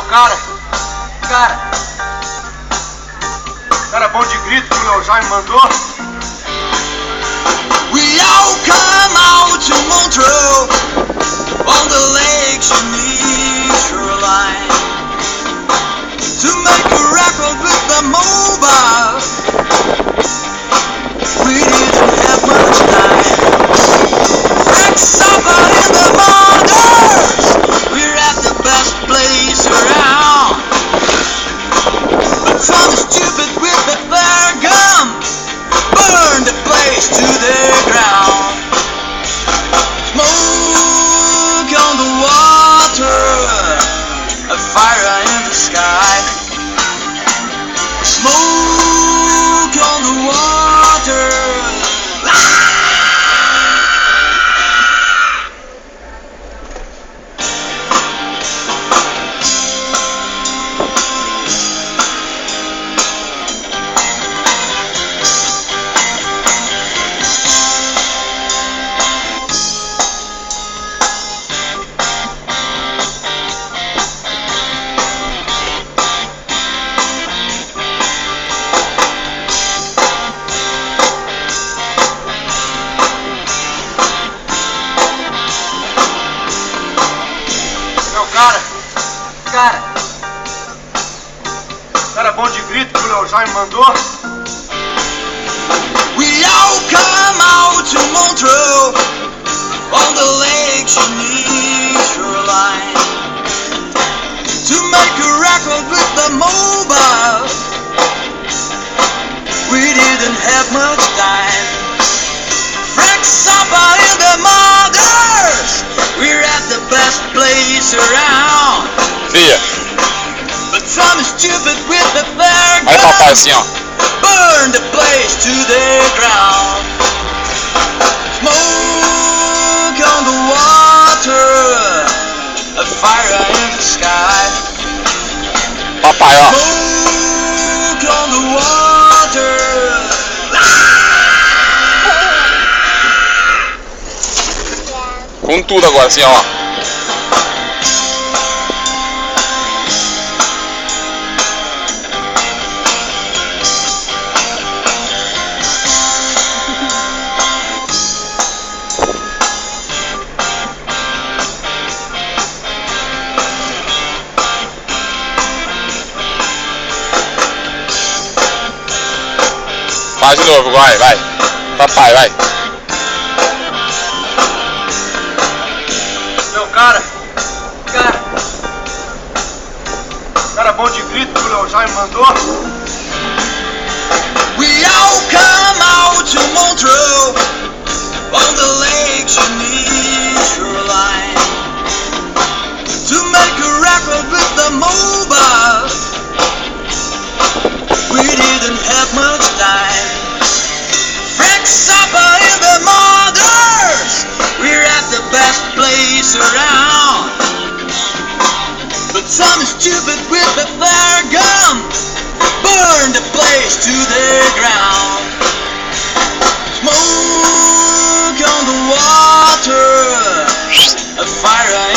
Meu cara bom de grito que o Léo já me mandou. We all come out to Montreux on the lakes and the shoreline to make a record with the mobile. We didn't have much time. Crack supper in the motors. We're at the best place around. But some stupid with the flare gun burn the place to the ground. Smoke on the water, a fire in the sky. Smoke on the water. Cara bom de grito que o Léo já me mandou. We all come out to Montreux on the lakes and the shoreline to make a record with the mobile. We didn't have much time. Frank supper in the mothers. We're at the best place around. Via. But some stupid with the flare Vai papai assim, ó. burn the place to the ground. Smoke on the water, a fire in the sky. Papai, ó. Smoke on the water. Com tudo agora, assim, ó. Faz de novo, vai. Papai, vai. Meu cara bom de grito que o Léo já me mandou. We all come out to Montreux on the lakes and the shoreline to make a record with the mobile. We didn't have much time. Frank supper in the mothers. We're at the best place around. But some stupid with the flare gun burn the place to the ground. Smoke on the water, a fire